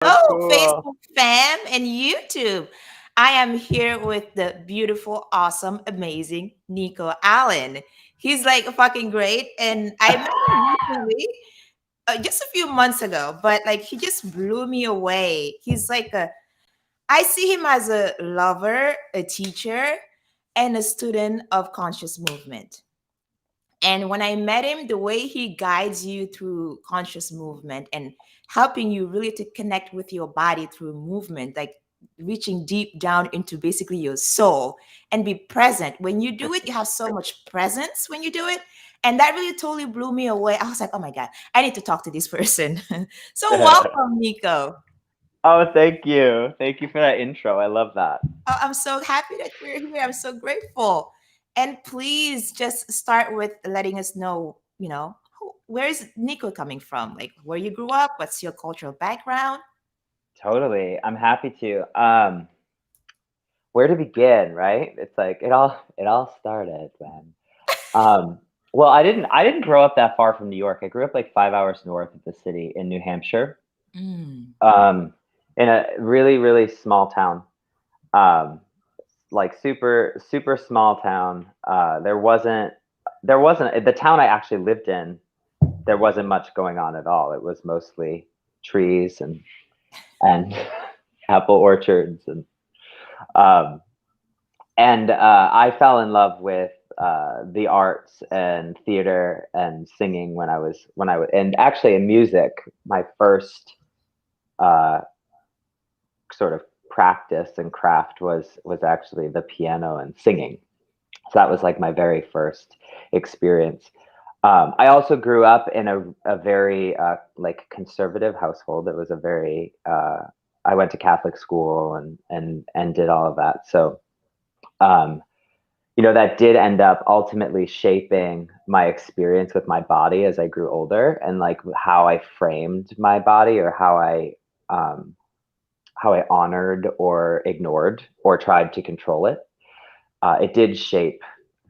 Oh, Cool. Facebook fam and YouTube. I am here with the beautiful, awesome, amazing Nico Allen. He's like fucking great. And I met him recently, just a few months ago, but like he just blew me away. I see him as a lover, a teacher, and a student of conscious movement. And when I met him, the way he guides you through conscious movement and helping you really to connect with your body through movement, like reaching deep down into basically your soul and be present. When you do it, you have so much presence when you do it. And that really totally blew me away. I was like, oh my God, I need to talk to this person. So, welcome, Nico. Oh, thank you. Thank you for that intro. I love that. I'm so happy that we're here. I'm so grateful. And please just start with letting us know, where is Nico coming from? Like where you grew up? What's your cultural background? Totally. I'm happy to. Where to begin, right? It's like it all started when um well, I didn't grow up that far from New York. I grew up like 5 hours north of the city in New Hampshire. Mm. Um in a really, really small town. Um like super, super small town. There wasn't the town I actually lived in, there wasn't much going on at all. It was mostly trees and apple orchards um, and I fell in love with the arts and theater and singing when I was and actually in music. My first uh, sort of practice and craft was actually the piano and singing. So that was like my very first experience. I also grew up in a very like conservative household. It was a very I went to Catholic school and did all of that. So um, that did end up ultimately shaping my experience with my body as I grew older, and like how I framed my body, or um, how I honored or ignored or tried to control it. It did shape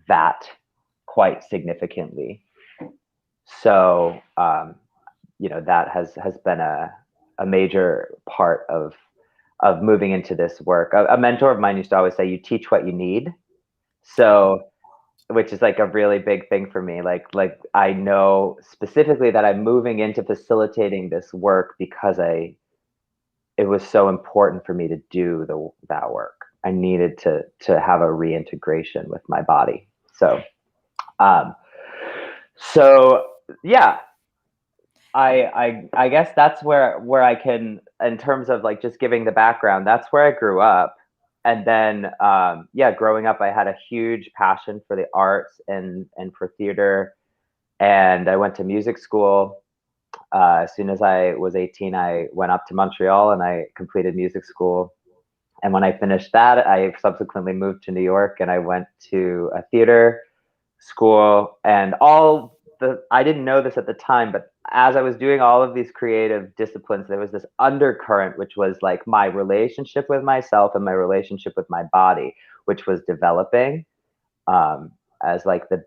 that quite significantly. So that has been a major part of moving into this work. A mentor of mine used to always say, "You teach what you need." So, which is like a really big thing for me. Like I know specifically that I'm moving into facilitating this work because it was so important for me to do that work. I needed to have a reintegration with my body. Um, so yeah, I guess that's where I can, in terms of like just giving the background, that's where I grew up. And then yeah, growing up I had a huge passion for the arts and for theater, and I went to music school. As soon as I was 18, I went up to Montreal and I completed music school. And when I finished that, I subsequently moved to New York and I went to a theater school. And I didn't know this at the time, but as I was doing all of these creative disciplines, there was this undercurrent, which was like my relationship with myself and my relationship with my body, which was developing um, as like the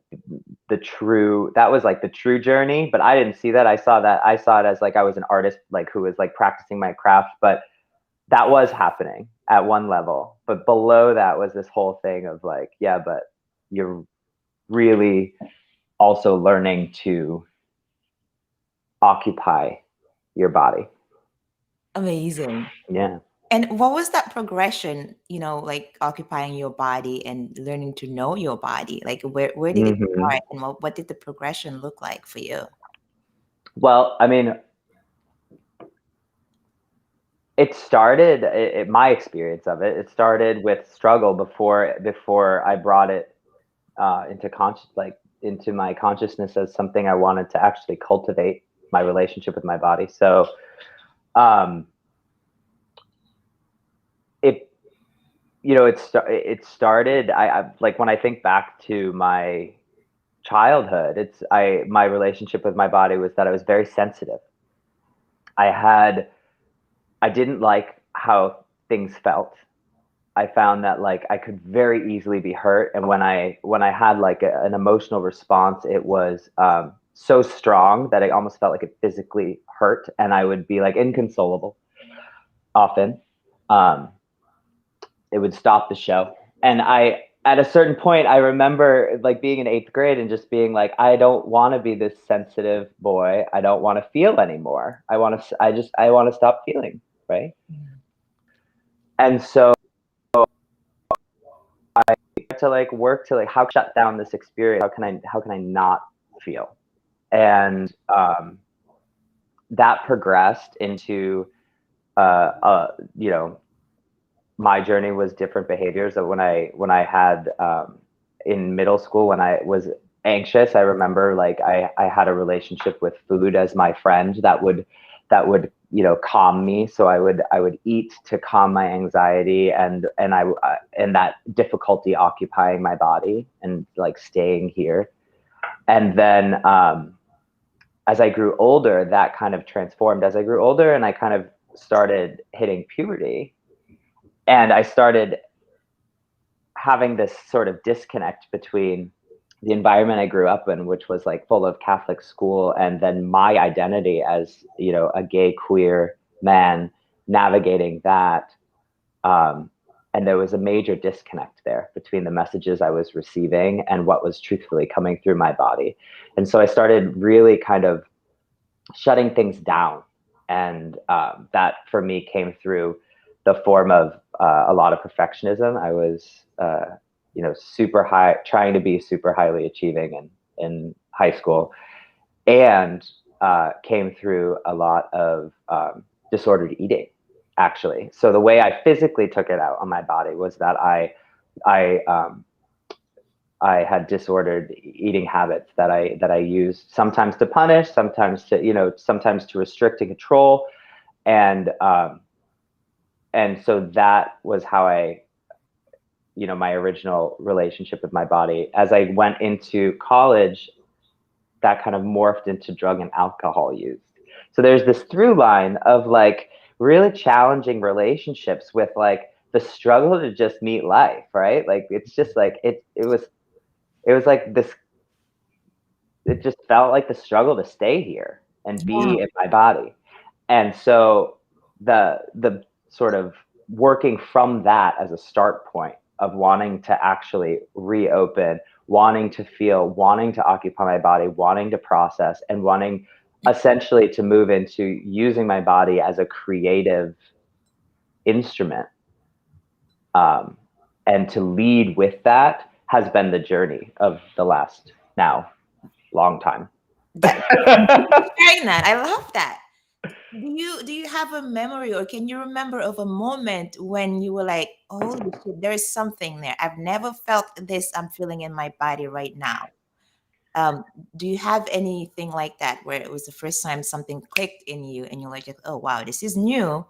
true, that was like the true journey. But I didn't see that. I saw it as like I was an artist, like who was like practicing my craft. But that was happening at one level. But below that was this whole thing of like, yeah, but you're really also learning to occupy your body. Amazing. Yeah. And what was that progression, like occupying your body and learning to know your body? Like where did it Hmm. start and what did the progression look like for you? Well, I mean, it started, my experience of it started with struggle before I brought it into my consciousness as something I wanted to actually cultivate my relationship with my body. So um, it it started. I like when I think back to my childhood, my relationship with my body was that I was very sensitive. I had I didn't like how things felt. I found that like I could very easily be hurt, and when I had like an emotional response, it was so strong that it almost felt like it physically hurt, and I would be like inconsolable. often. Um, it would stop the show. And at a certain point, I remember like being in eighth grade and just being like, I don't want to be this sensitive boy. I don't want to feel anymore. I want to stop feeling. Right. And so to like work to like, how can I shut down this experience? How can I not feel? And that progressed into, you know, my journey was different behaviors. That when I had in middle school, when I was anxious, I remember like I had a relationship with food as my friend that would you know calm me. So I would eat to calm my anxiety and that difficulty occupying my body and like staying here. And then as I grew older, that kind of transformed. As I grew older, and I kind of started hitting puberty, and I started having this sort of disconnect between the environment I grew up in, which was like full of Catholic school, and then my identity as, you know, a gay queer man navigating that. Um, and there was a major disconnect there between the messages I was receiving and what was truthfully coming through my body. And so I started really kind of shutting things down. And that for me came through the form of a lot of perfectionism. I was, you know, super high, trying to be super highly achieving in high school, and came through a lot of disordered eating, actually. So the way I physically took it out on my body was that I I had disordered eating habits that I used sometimes to punish, sometimes to, you know, sometimes to restrict and control, and so that was how I, you know, my original relationship with my body. As I went into college, that kind of morphed into drug and alcohol use. So there's this through line of like really challenging relationships with like the struggle to just meet life, right? Like it's just like it was like this, it just felt like the struggle to stay here and Yeah. be in my body. And so the sort of working from that as a start point of wanting to actually reopen, wanting to feel, wanting to occupy my body, wanting to process, and wanting essentially to move into using my body as a creative instrument, um, and to lead with that has been the journey of the last now long time. That sharing that. I love that. Do you have a memory, or can you remember of a moment when you were like, holy shit, there's something there. I've never felt this I'm feeling in my body right now. Um, do you have anything like that where it was the first time something clicked in you and you're like, oh wow, this is new.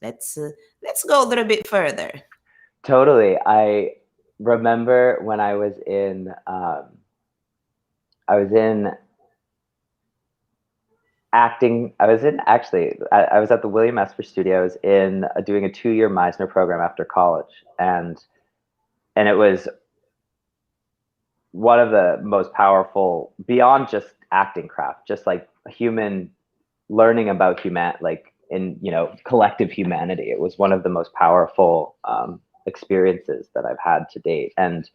Let's uh, let's go a little bit further. Totally. I remember when I was in acting. I was in actually. I was at the William Esper Studios in doing a 2-year Meisner program after college, and it was one of the most powerful beyond just acting craft, just like human learning about like in, you know, collective humanity. It was one of the most powerful experiences that I've had to date, and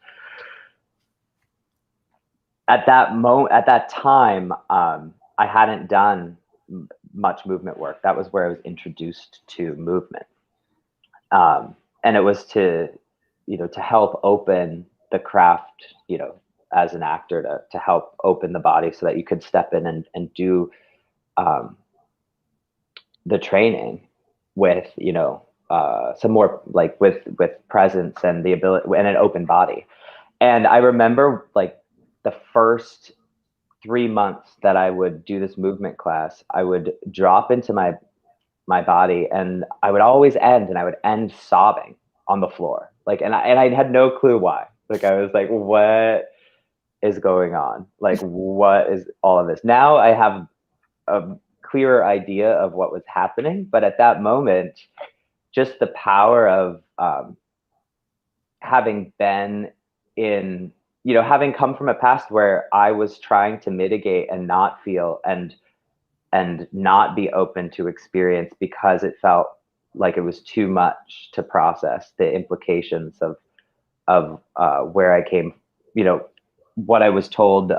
at that time, I hadn't done much movement work. That was where I was introduced to movement, and it was to, you know, to help open the craft, you know, as an actor, to help open the body so that you could step in and do um, the training with, you know, some more like with presence and the ability and an open body. And I remember like the first 3 months that I would do this movement class, I would drop into my body, and I would always end, and I would end sobbing on the floor. Like, and I had no clue why. Like, I was like, what is going on? Like, what is all of this? Now I have a clearer idea of what was happening, but at that moment, just the power of having been in, you know, having come from a past where I was trying to mitigate and not feel and not be open to experience because it felt like it was too much to process the implications of where I came, you know, what I was told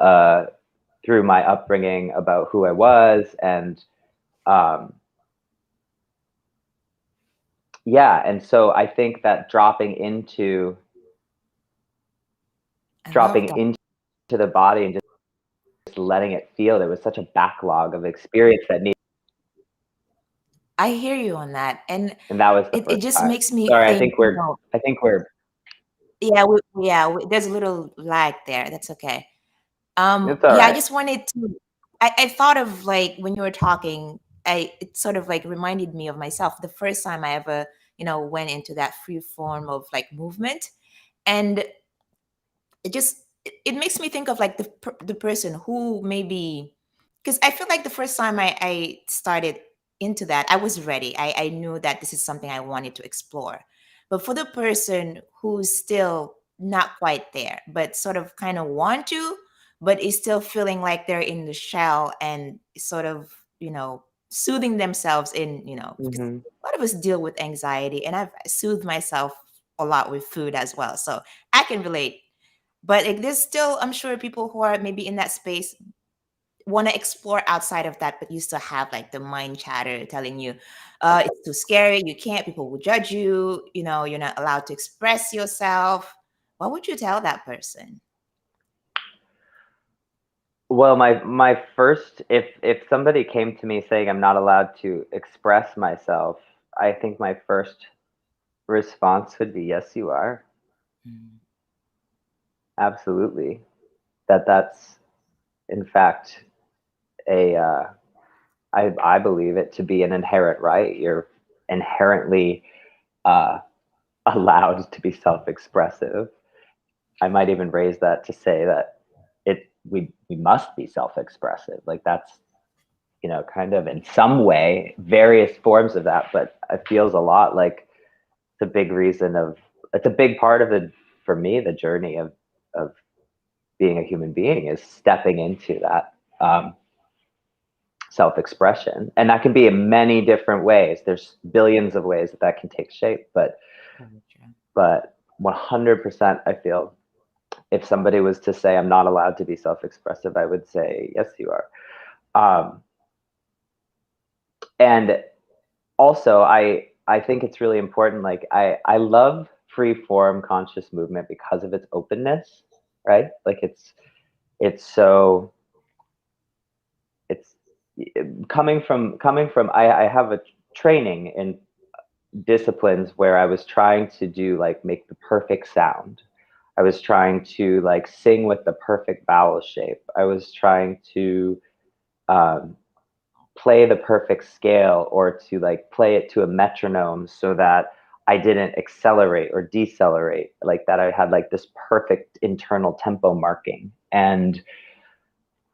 through my upbringing about who I was, and um, yeah, and so I think that I love dropping that. into the body and just letting it feel, there was such a backlog of experience that needed, I hear you on that. And and that was the it first just time. makes me Sorry, think, I think we're yeah, there's a little lag there. That's okay. it's all Yeah, I right. just wanted to, I thought of like when you were talking, it sort of like reminded me of myself the first time I ever, went into that free form of like movement. And it makes me think of like the person who maybe, because I feel like the first time I started into that, I was ready. I knew that this is something I wanted to explore. But for the person who's still not quite there, but sort of kind of want to, but is still feeling like they're in the shell and sort of, soothing themselves in, because Hmm. a lot of us deal with anxiety, and I've soothed myself a lot with food as well. So I can relate, but like, there's still, I'm sure, people who are maybe in that space want to explore outside of that, but you still have like the mind chatter telling you, it's too scary, you can't, people will judge you, you're not allowed to express yourself. What would you tell that person? Well, my first, if somebody came to me saying I'm not allowed to express myself, I think my first response would be, yes, you are. Mm. Absolutely. That's in fact a I believe it to be an inherent right. You're inherently uh, allowed to be self-expressive. I might even raise that to say that we must be self-expressive. Like that's, kind of in some way various forms of that, but it feels a lot like it's a big part of the for me the journey of being a human being is stepping into that self-expression, and that can be in many different ways. There's billions of ways that that can take shape, Very true. but 100% I feel if somebody was to say I'm not allowed to be self-expressive, I would say yes, you are. And also I think it's really important, like I love free form conscious movement because of its openness, right? Like it's so it's coming from I have a training in disciplines where I was trying to do like make the perfect sound. I was trying to like sing with the perfect vowel shape. I was trying to um, play the perfect scale, or to like play it to a metronome so that I didn't accelerate or decelerate, like that I had like this perfect internal tempo marking. And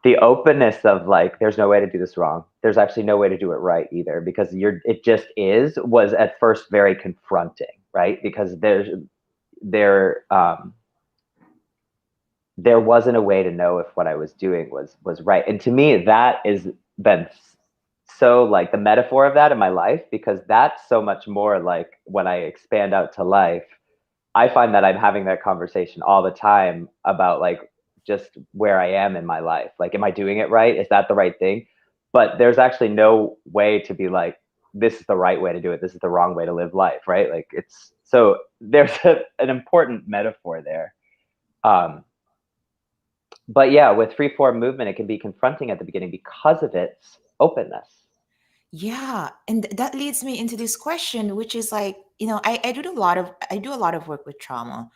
the openness of like there's no way to do this wrong, there's actually no way to do it right either, because it just is, was at first very confronting, right? Because there there wasn't a way to know if what I was doing was right. And to me, that is been so like the metaphor of that in my life, because that's so much more like when I expand out to life, I find that I'm having that conversation all the time about like just where I am in my life. Like, am I doing it right? Is that the right thing? But there's actually no way to be like, this is the right way to do it, this is the wrong way to live life, right? Like it's so there's an important metaphor there. Um, but yeah, with free form movement, it can be confronting at the beginning because of its openness. Yeah, and that leads me into this question, which is like, I do a lot of work with trauma.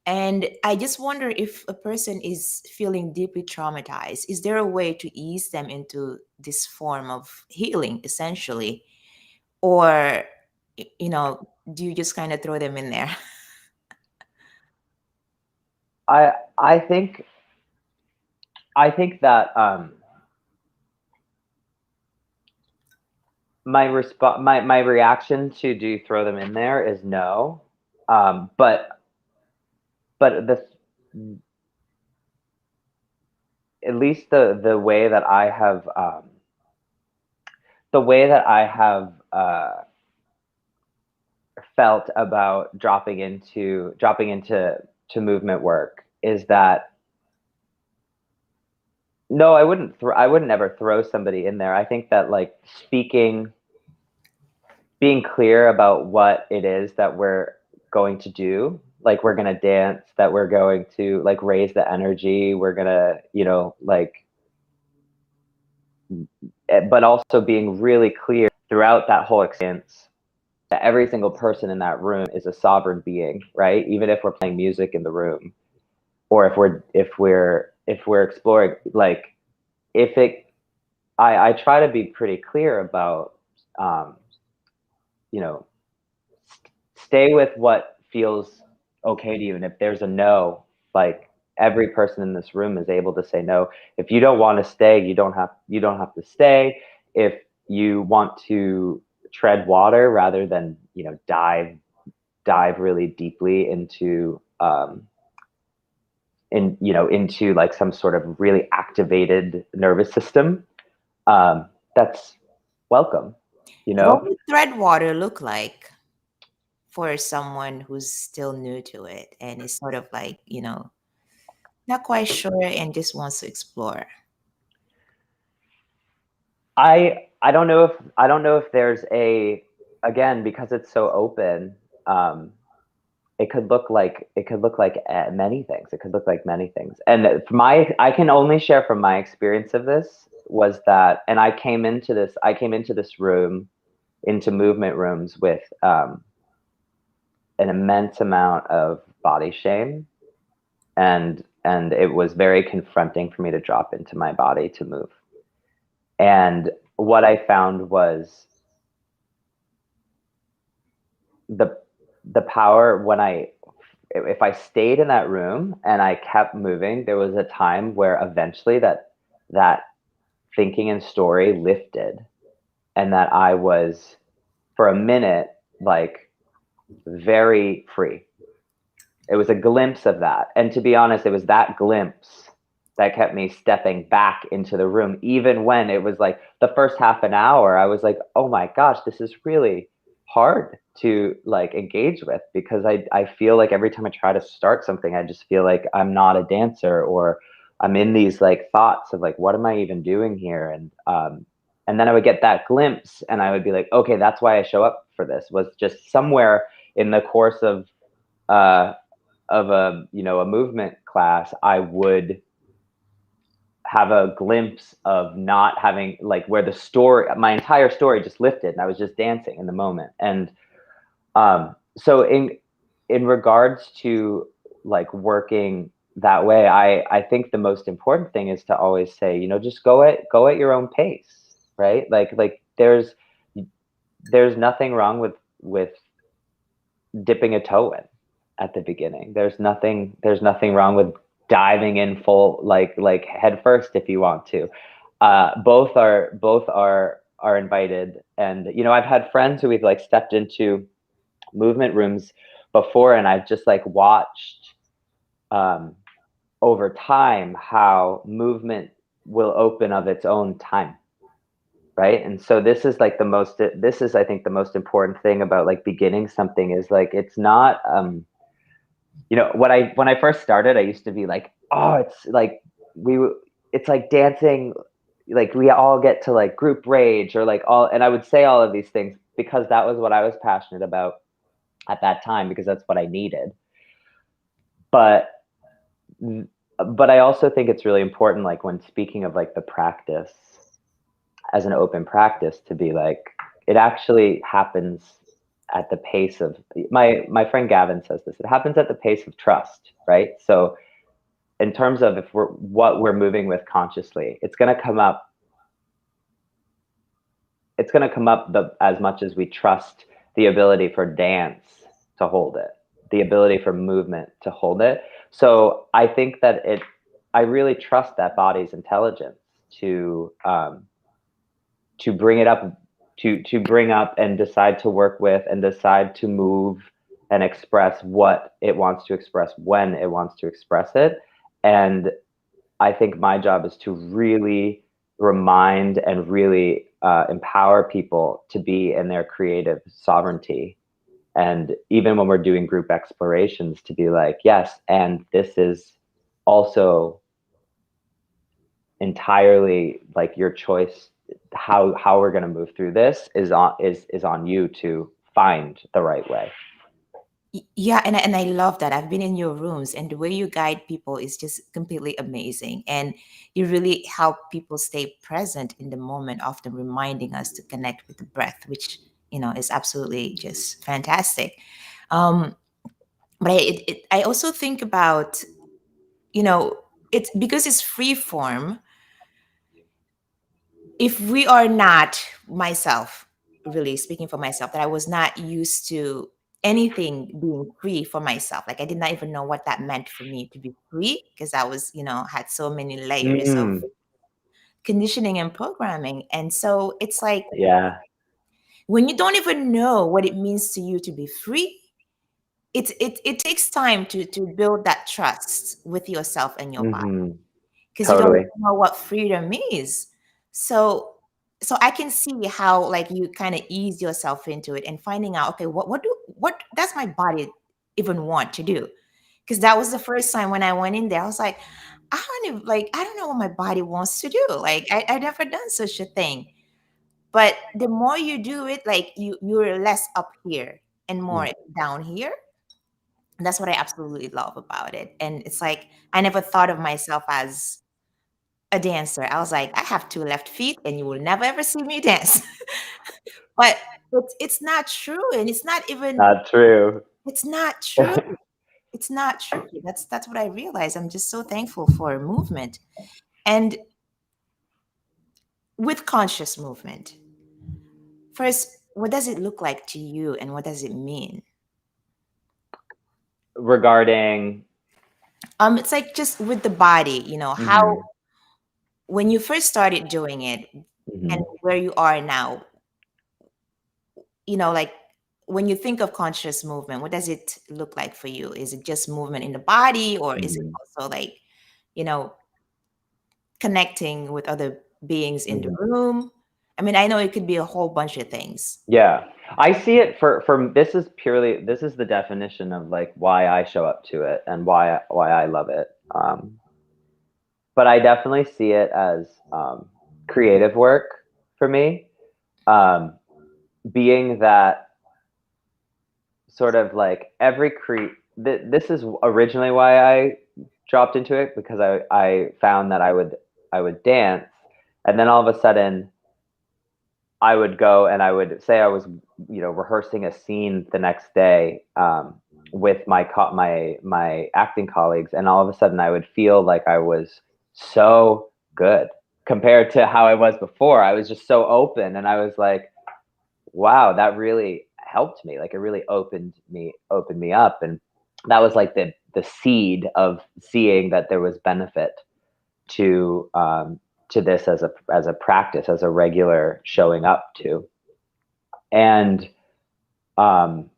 And I just wonder, if a person is feeling deeply traumatized, is there a way to ease them into this form of healing, essentially? Or, do you just kind of throw them in there? I think that my reaction to do you throw them in there is no. But the at least the way that I have the way that I have felt about dropping into to movement work is that no, I wouldn't ever throw somebody in there. I think that like being clear about what it is that we're going to do, like we're going to dance, that we're going to like raise the energy, we're going to, like, but also being really clear throughout that whole experience that every single person in that room is a sovereign being, right? Even if we're playing music in the room, or if we're exploring, like, if it I try to be pretty clear about, um, you know stay with what feels okay to you. And if there's a no, like, every person in this room is able to say no. If you don't want to stay, you don't have to stay. If you want to tread water rather than, dive really deeply into like some sort of really activated nervous system, that's welcome, you What know? would thread water look like for someone who's still new to it and is sort of like, not quite sure and just wants to explore? I don't know if there's again, because it's so open. um it could look like many things. It could look like many things. And I can only share from my experience of this, was that, and I came into this room, into movement rooms, with an immense amount of body shame, and it was very confronting for me to drop into my body to move. And what I found was the the power when if I stayed in that room and I kept moving, there was a time where eventually that thinking and story lifted, and that I was, for a minute, like, very free. It was a glimpse of that. And to be honest, it was that glimpse that kept me stepping back into the room, even when it was like the first half an hour, I was like, oh my gosh, this is really hard to like engage with, because I feel like every time I try to start something, I just feel like I'm not a dancer, or I'm in these like thoughts of like, what am I even doing here? And then I would get that glimpse, and I would be like, okay, that's why I show up for this, was just somewhere in the course uh, of a movement class, I would have a glimpse of not having, like, where my entire story just lifted, and I was just dancing in the moment. And so in regards to like working that way, I think the most important thing is to always say, just go at your own pace, right? Like there's nothing wrong with dipping a toe in at the beginning. There's nothing wrong with diving in full, like head first, if you want to. Both are invited. And I've had friends who we've like stepped into movement rooms before, and I've just like watched, um, over time, how movement will open of its own time, right? And so this is, I think, the most important thing about like beginning something, is like, it's not, when I first started, I used to be like, oh, it's like it's like dancing, like we all get to like group rage, or like all, and I would say all of these things because that was what I was passionate about at that time, because that's what I needed. But but I also think it's really important, like when speaking of like the practice as an open practice, to be like, it actually happens at the pace of, my friend Gavin says this, it happens at the pace of trust, right? So in terms of if we're moving with consciously, it's going to come up as much as we trust the ability for dance to hold it, the ability for movement to hold it. So I think that I really trust that body's intelligence to bring it up, to bring up and decide to work with, and decide to move and express what it wants to express when it wants to express it. And I think my job is to really remind and really empower people to be in their creative sovereignty, And even when we're doing group explorations, to be like, yes, and this is also entirely like your choice. How we're going to move through this is on you to find the right way. Yeah, and I love that. I've been in your rooms, and the way you guide people is just completely amazing. And you really help people stay present in the moment, often reminding us to connect with the breath, which, is absolutely just fantastic. Um, but I also think about, you know, it's because it's free form. If we are not, myself, really speaking for myself, that I was not used to anything being free for myself. Like I did not even know what that meant for me to be free, because I was, had so many layers of Mm, conditioning and programming. And so it's like yeah. when you don't even know what it means to you to be free, it takes time to build that trust with yourself and your body, Hmm. because you don't Totally. know what freedom is. So so I can see how like you kind of ease yourself into it and finding out, okay, what does my body even want to do? Because that was the first time when I went in there, I was like, I don't know what my body wants to do. Like I never done such a thing. But the more you do it, like you're less up here and more Mm. down here. And that's what I absolutely love about it. And it's like I never thought of myself as a dancer. I was like, I have two left feet and you will never ever see me dance. But it's not true. And Not true. it's not true. It's not true. That's what I realized. I'm just so thankful for movement. And with conscious movement, first, what does it look like to you and what does it mean? Regarding. It's like just with the body, how Mhm, when you first started doing it and mhm, where you are now, like when you think of conscious movement, what does it look like for you? Is it just movement in the body, or is it mhm, also like, you know, connecting with other beings in the mhm. room? I mean, I know it could be a whole bunch of things. Yeah, I see it for this is the definition of like why I show up to it and why I love it. But I definitely see it as creative work for me. Um, Being that sort of like this is originally why I dropped into it, because I found that I would dance, and then all of a sudden I would go and I would say I was, rehearsing a scene the next day, with my acting colleagues, and all of a sudden I would feel like I was so good compared to how I was before. I was just so open, and I was like, wow, that really helped me. Like it really opened me up, and that was like the seed of seeing that there was benefit to this as a practice, as a regular showing up to. And um,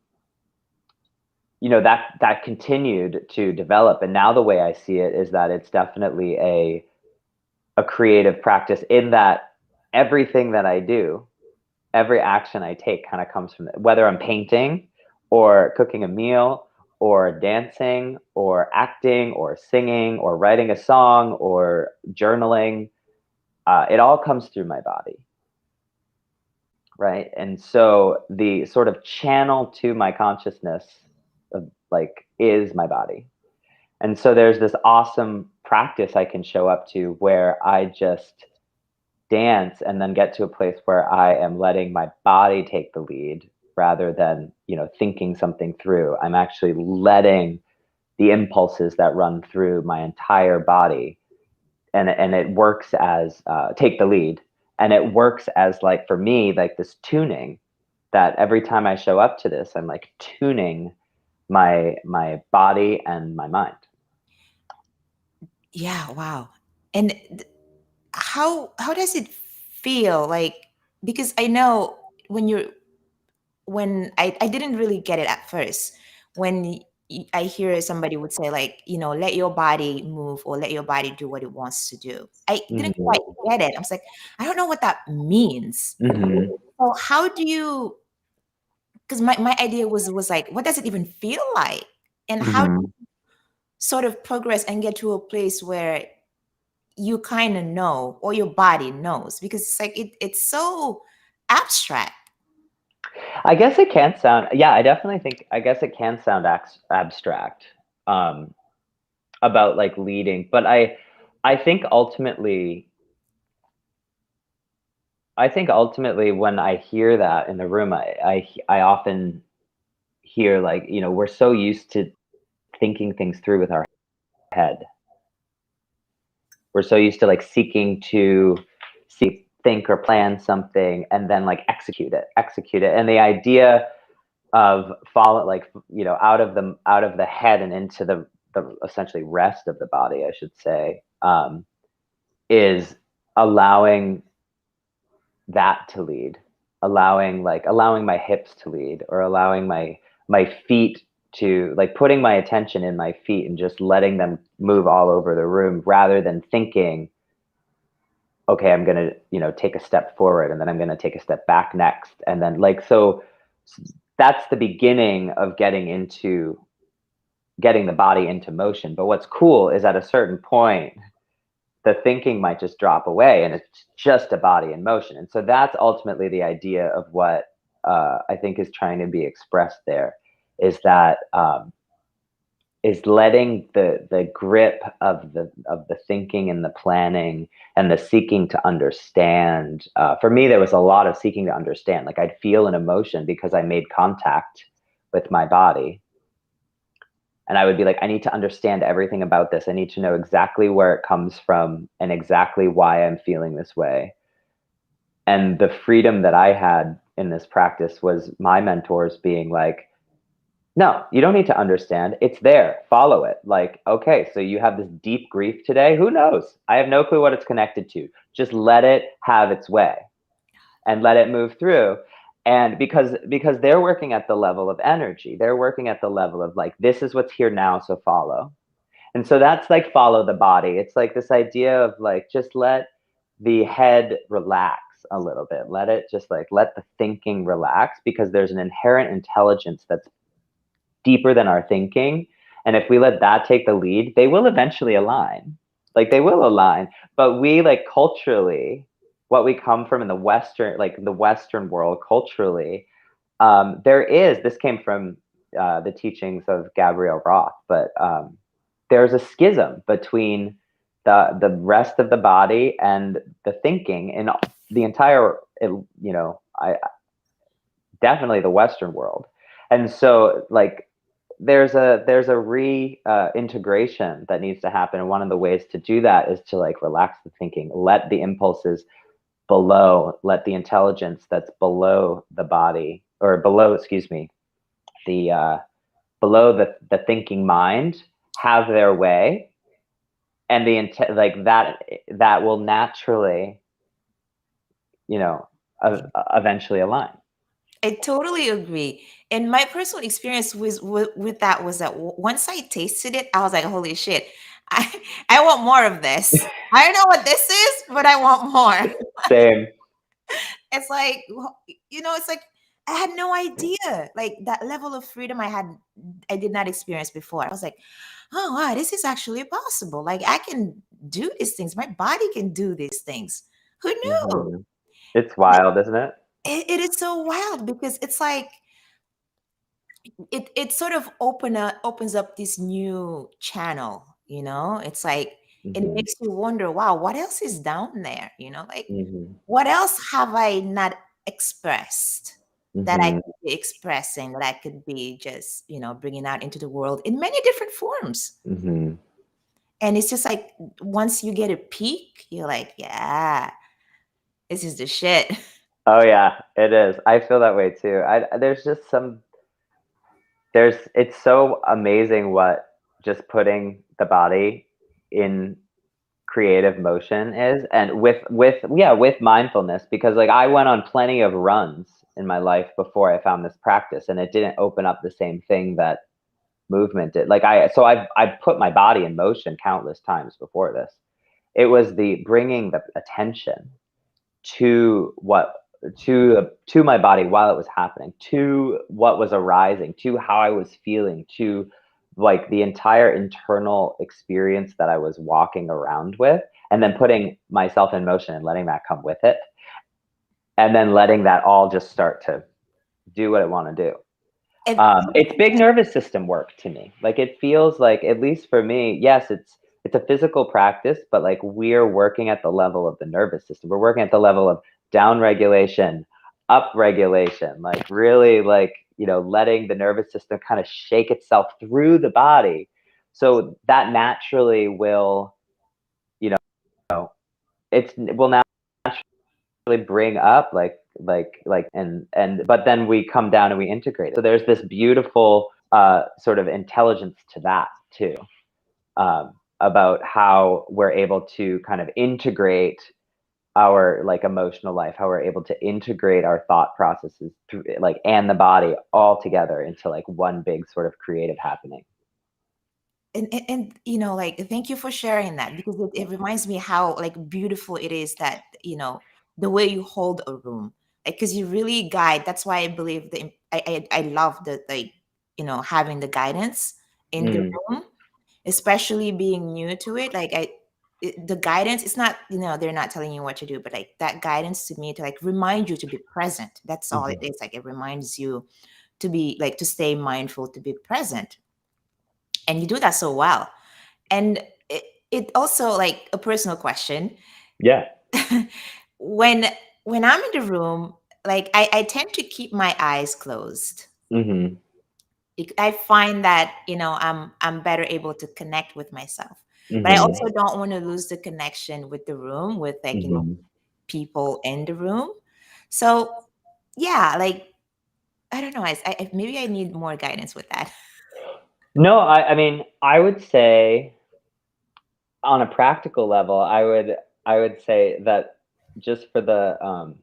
that continued to develop. And now the way I see it is that it's definitely a creative practice, in that everything that I do, every action I take kind of comes from it. Whether I'm painting or cooking a meal or dancing or acting or singing or writing a song or journaling, it all comes through my body. Right. And so the sort of channel to my consciousness of, like, is my body. And so there's this awesome practice I can show up to where I just dance and then get to a place where I am letting my body take the lead rather than, thinking something through. I'm actually letting the impulses that run through my entire body, and it works as take the lead, and it works as, like, for me, like this tuning, that every time I show up to this, I'm like tuning my body and my mind. Yeah, wow. And how does it feel like, because I know when I didn't really get it at first when I hear somebody would say like, let your body move or let your body do what it wants to do. I didn't Hmm. quite get it. I was like, I don't know what that means. Hmm. So how do you because my idea was like, what does it even feel like? And how Hmm. sort of progress and get to a place where you kind of know, or your body knows, because it's like it's so abstract. I guess it can sound, yeah, I definitely think, I guess it can sound abstract, um, about like leading, but I think ultimately, I think ultimately when I hear that in the room, I often hear like, you know, we're so used to thinking things through with our head. We're so used to like seeking to think or plan something and then like execute it. And the idea of follow, like, you know, out of the head and into the essentially rest of the body, I should say, is allowing that to lead, allowing my hips to lead, or allowing my feet to, like, putting my attention in my feet and just letting them move all over the room, rather than thinking, okay, I'm gonna, you know, take a step forward and then I'm gonna take a step back next, and then like, so that's the beginning of getting the body into motion. But what's cool is at a certain point, the thinking might just drop away and it's just a body in motion. And so that's ultimately the idea of what, I think is trying to be expressed there, is that, is letting the grip of the thinking and the planning and the seeking to understand. For me, there was a lot of seeking to understand. Like, I'd feel an emotion because I made contact with my body, and I would be like, I need to understand everything about this. I need to know exactly where it comes from and exactly why I'm feeling this way. And the freedom that I had in this practice was my mentors being like, no, you don't need to understand. It's there. Follow it. Like, okay, so you have this deep grief today. Who knows? I have no clue what it's connected to. Just let it have its way and let it move through. And because they're working at the level of energy, they're working at the level of like, this is what's here now, so follow. And so that's like follow the body. It's like this idea of like, just let the head relax a little bit. Let it just like, let the thinking relax, because there's an inherent intelligence that's deeper than our thinking. And if we let that take the lead, they will eventually align. Like, they will align. But we, like, culturally, what we come from in the Western, like the Western world culturally, there is, this came from the teachings of Gabrielle Roth, but there's a schism between the rest of the body and the thinking in the entire, you know, I definitely the Western world. And so, like, there's a integration that needs to happen, and one of the ways to do that is to like relax the thinking, let the impulses below, let the intelligence that's below the body, or below, excuse me, the below the thinking mind, have their way, and the intent, like that will naturally, you know, eventually align. I totally agree. And my personal experience with that was that once I tasted it, I was like, holy shit, I, I want more of this. I don't know what this is, but I want more. Same. It's like, it's like I had no idea. Like that level of freedom I did not experience before. I was like, oh, wow, this is actually possible. Like I can do these things. My body can do these things. Who knew? Hmm. It's wild, isn't it? It is so wild because it's like it sort of opens up this new channel, it's like it Hmm. makes you wonder, wow, what else is down there, like Hmm. what else have I not expressed that I Hmm. could be expressing, that I could be just bringing out into the world in many different forms. Hmm. And it's just like once you get a peek, you're like, yeah, this is the shit. Oh yeah, it is. I feel that way too. There's just it's so amazing what just putting the body in creative motion is, and with mindfulness, because like I went on plenty of runs in my life before I found this practice, and it didn't open up the same thing that movement did. Like I've put my body in motion countless times before this. It was the bringing the attention to what to my body while it was happening, to what was arising, to how I was feeling, to like the entire internal experience that I was walking around with, and then putting myself in motion and letting that come with it, and then letting that all just start to do what it want to do. And It's big nervous system work to me. Like it feels like, at least for me, yes, it's a physical practice, but like we're working at the level of the nervous system. We're working at the level of down regulation, up regulation, like really like, letting the nervous system kind of shake itself through the body. So that naturally will, you know, it will bring up like and but then we come down and we integrate it. So there's this beautiful sort of intelligence to that too, about how we're able to kind of integrate our like emotional life, how we're able to integrate our thought processes through like and the body all together into like one big sort of creative happening. like, thank you for sharing that, because it reminds me how like beautiful it is that, the way you hold a room, because you really guide. That's why I believe I love the, like, having the guidance in the Mm, room, especially being new to it. Like, the guidance, it's not, they're not telling you what to do, but like that guidance to me, to like remind you to be present. That's all it mhm. is. Like, it reminds you to be like, to stay mindful, to be present. And you do that so well. And it also, like, a personal question. Yeah. when when I'm in the room, like, I tend to keep my eyes closed. Hmm. I find that, I'm better able to connect with myself. But I Hmm. also don't want to lose the connection with the room, with, like, Hmm. people in the room. So yeah, like, I don't know. Maybe I need more guidance with that. No, I mean, I would say on a practical level, I would say that just for the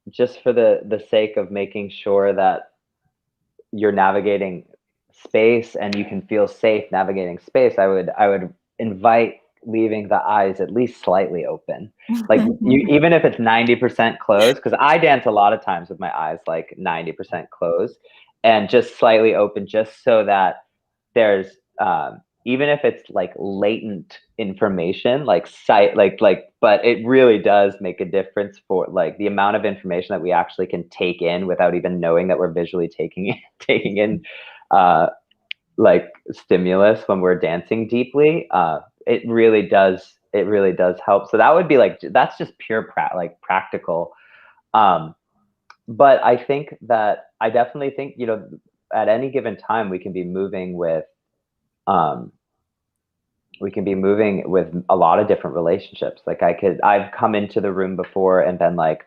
just for the sake of making sure that you're navigating space and you can feel safe navigating space, I would invite leaving the eyes at least slightly open. Like you, even if it's 90% closed, because I dance a lot of times with my eyes like 90% closed and just slightly open, just so that there's even if it's like latent information, like sight, but it really does make a difference for like the amount of information that we actually can take in without even knowing that we're visually taking in uh, like stimulus when we're dancing deeply. It really does help. So that would be like, that's just pure like practical. Um, but I think that I definitely think, at any given time um, we can be moving with a lot of different relationships. Like I've come into the room before and been like,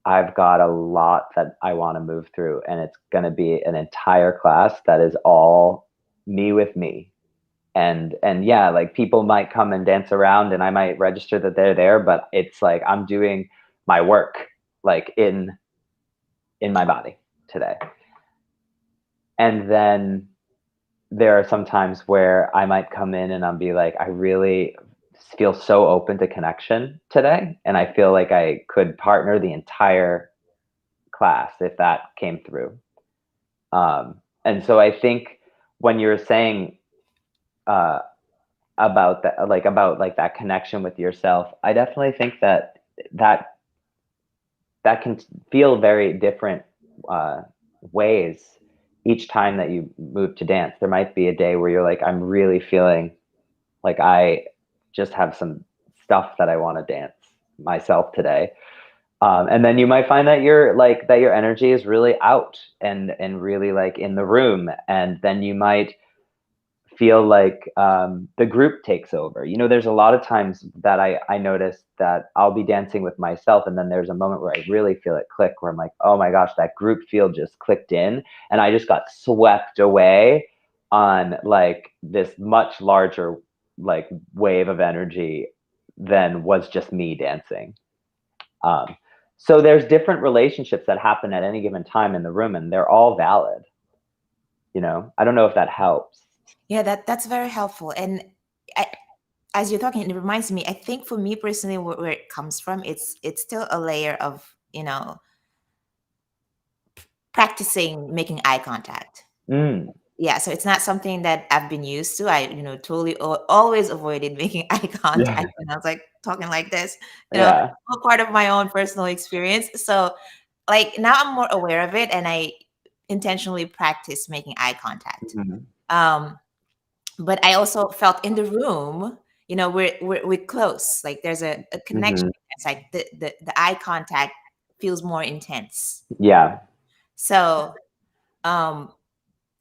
I've got a lot that I want to move through, and it's going to be an entire class that is all me with me. And yeah, like people might come and dance around and I might register that they're there, but it's like I'm doing my work like in my body today. And then there are some times where I might come in and I'll be like, I really feel so open to connection today. And I feel like I could partner the entire class if that came through. And so I think when you're saying uh, about that connection with yourself, I definitely think that that can feel very different uh, ways each time that you move to dance. There might be a day where you're like, I'm really feeling like I just have some stuff that I want to dance myself today. And then you might find that your energy is really out and really like in the room, and then you might feel like the group takes over. There's a lot of times that I notice that I'll be dancing with myself, and then there's a moment where I really feel it click, where I'm like, oh my gosh, that group feel just clicked in, and I just got swept away on like this much larger like wave of energy than was just me dancing. Um, so there's different relationships that happen at any given time in the room, and they're all valid. I don't know if that helps. Yeah, that's very helpful. And I as you're talking, it reminds me, I think for me personally, where it comes from, it's still a layer of, practicing making eye contact. Mm, Yeah, so it's not something that I've been used to. I, totally always avoided making eye yeah, contact when I was like talking like this. yeah. All part of my own personal experience. So like now I'm more aware of it, and I intentionally practice making eye contact. Mhm, Um, but I also felt in the room, we're close. Like there's a connection. mhm. It's like the eye contact feels more intense. Yeah. So um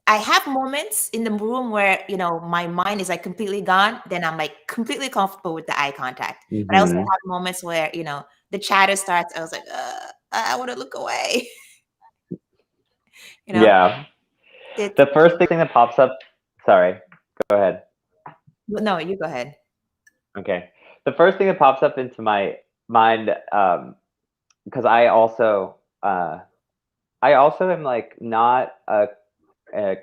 I have moments in the room where, my mind is like completely gone. Then I'm like completely comfortable with the eye contact. But I also Mhm. have moments where, the chatter starts. I was like, I want to look away. you know, Yeah. it, The first thing that pops up, sorry, go ahead. no, you go ahead. Okay. The first thing that pops up into my mind, because uh, I also am like not a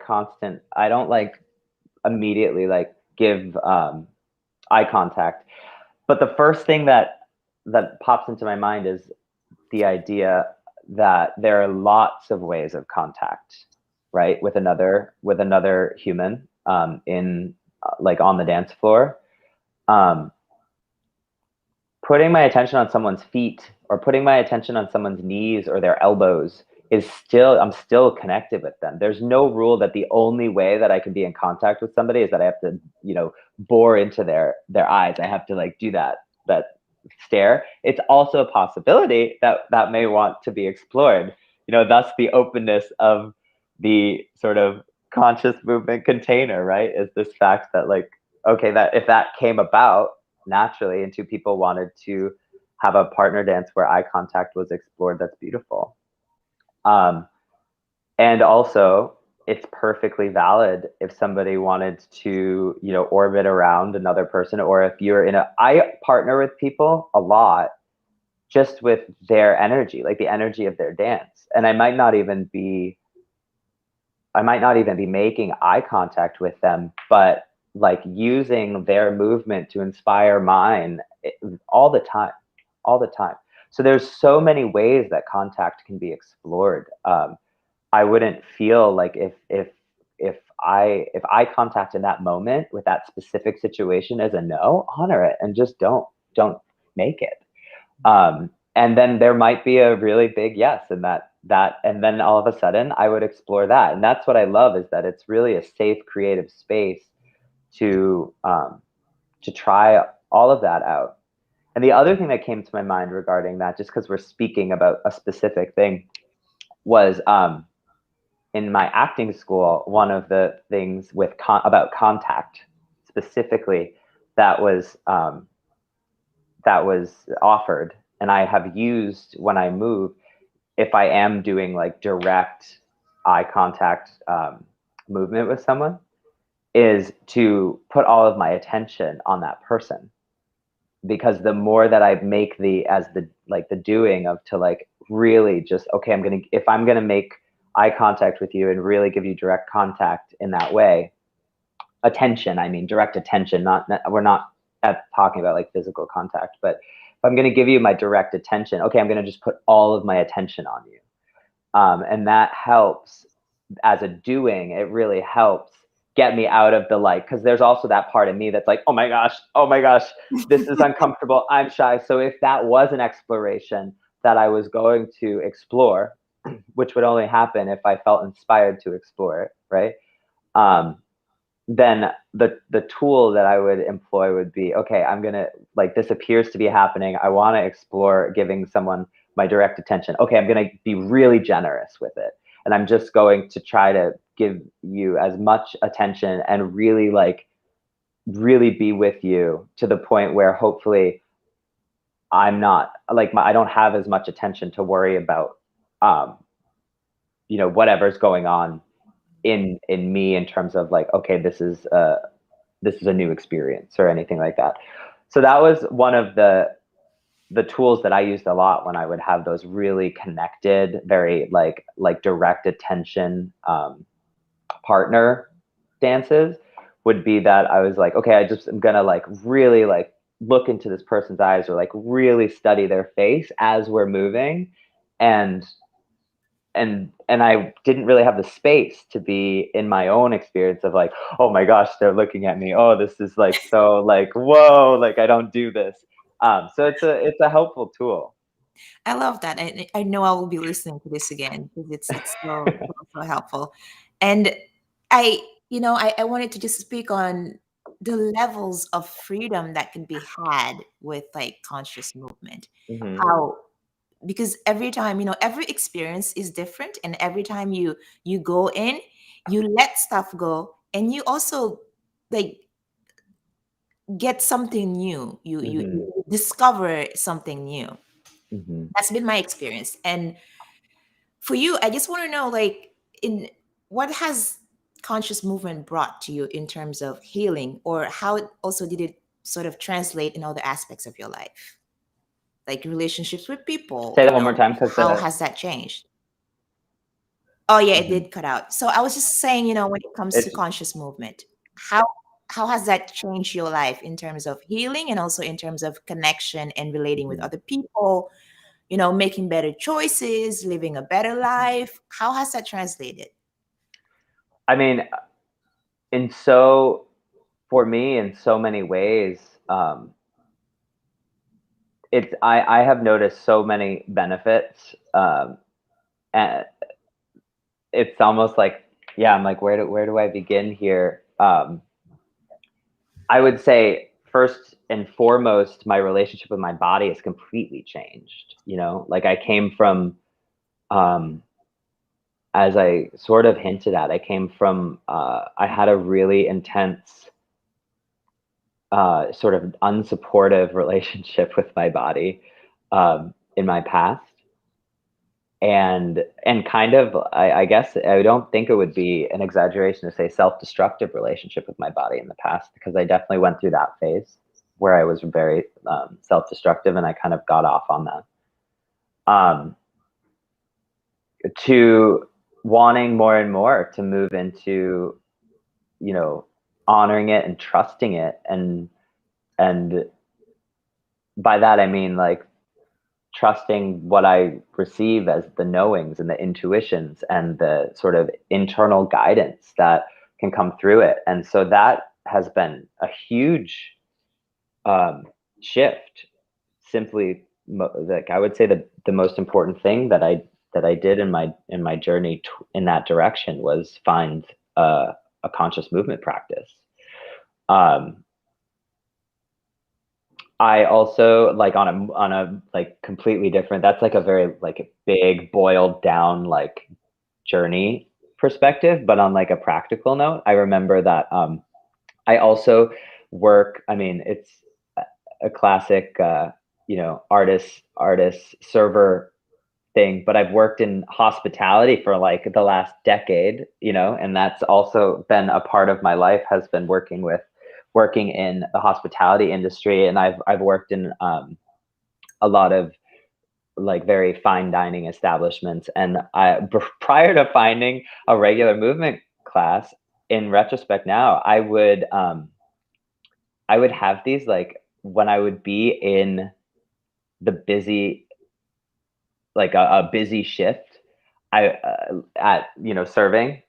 constant. I don't like immediately like give eye contact. But the first thing that pops into my mind is the idea that there are lots of ways of contact, right, with another human in like on the dance floor. Um, Putting my attention on someone's feet or putting my attention on someone's knees or their elbows is still I'm still connected with them. There's no rule that the only way that I can be in contact with somebody is that I have to, bore into their eyes. I have to like do that stare. It's also a possibility that may want to be explored. Thus the openness of the sort of conscious movement container, right? Is this fact that like, okay, that if that came about naturally and two people wanted to have a partner dance where eye contact was explored, that's beautiful. um, and also it's perfectly valid if somebody wanted to orbit around another person, or if you're in a I partner with people a lot just with their energy, like the energy of their dance, and I might not even be making eye contact with them, but like using their movement to inspire mine all the time, all the time. So there's so many ways that contact can be explored. I wouldn't feel like if eye contact in that moment with that specific situation is a no, honor it and just don't make it. And then there might be a really big yes, and and then all of a sudden I would explore that. And that's what I love, is that it's really a safe, creative space to to try all of that out. And the other thing that came to my mind regarding that, just because we're speaking about a specific thing, was in my acting school, one of the things about contact specifically that was offered, and I have used when I move, if I am doing like direct eye contact movement with someone, is to put all of my attention on that person. Because the more that I make the doing of to like really just, okay, if I'm gonna make eye contact with you and really give you direct contact in that way, attention, I mean direct attention, we're not talking about like physical contact, but if I'm gonna give you my direct attention, okay, I'm gonna just put all of my attention on you. And that helps as a doing. It really helps get me out of the like, because there's also that part of me that's like, oh my gosh, this is uncomfortable, I'm shy. So if that was an exploration that I was going to explore, which would only happen if I felt inspired to explore it, right? um, then the tool that I would employ would be, okay, I'm gonna, like, this appears to be happening, I want to explore giving someone my direct attention. Okay, I'm gonna be really generous with it, and I'm just going to try to give you as much attention and really like really be with you to the point where hopefully I'm not like I don't have as much attention to worry about um whatever's going on in me, in terms of like, okay, this is a new experience or anything like that. So that was one of the tools that I used a lot when I would have those really connected, very like direct attention partner dances, would be that I was like, okay, I just am gonna like really like look into this person's eyes or like really study their face as we're moving, and and I didn't really have the space to be in my own experience of like, oh my gosh, they're looking at me. Oh, this is like so like whoa, like I don't do this. So it's a helpful tool. I love that. I know I will be listening to this again because it's so helpful. And I, I wanted to just speak on the levels of freedom that can be had with like conscious movement. Hmm. How because every time, every experience is different, and every time you go in, you let stuff go, and you also like get something new. Hmm. You discover something new. Hmm. That's been my experience. And for you, I just want to know, like, in what has conscious movement brought to you in terms of healing, or how also did it sort of translate in other aspects of your life, like relationships with people, Say that one more time because how has that changed? Oh yeah, it mhm. did cut out. So I was just saying, when it comes to It's conscious movement, how how has that changed your life in terms of healing and also in terms of connection and relating with mhm, other people, making better choices, living a better mhm. life? How has that translated? I mean, in so for me in so many ways, it's I have noticed so many benefits. And it's almost like, yeah, I'm like, where do I begin here? I would say first and foremost, my relationship with my body has completely changed. Like I came from, um, as I sort of hinted at, I came from, I had a really intense, sort of unsupportive relationship with my body, in my past. And kind of, I guess I don't think it would be an exaggeration to say self-destructive relationship with my body in the past, because I definitely went through that phase where I was very, self-destructive, and I kind of got off on that, um, to wanting more and more to move into, you know honoring it and trusting it, and by that I mean like trusting what I receive as the knowings and the intuitions and the sort of internal guidance that can come through it. And so that has been a huge, um, shift. Simply, like I would say the most important thing that I did in my journey in that direction was find, a conscious movement practice. Um, I also like on a like completely different, that's like a very like big boiled down like journey perspective, but on like a practical note, I remember that, I also work, I mean, it's a classic, artist server thing, but I've worked in hospitality for like the last decade, and that's also been a part of my life, has been working in the hospitality industry, and I've worked in, a lot of like very fine dining establishments, and prior to finding a regular movement class, in retrospect now, I would have these like when I would be in the busy, like a busy shift, I at serving,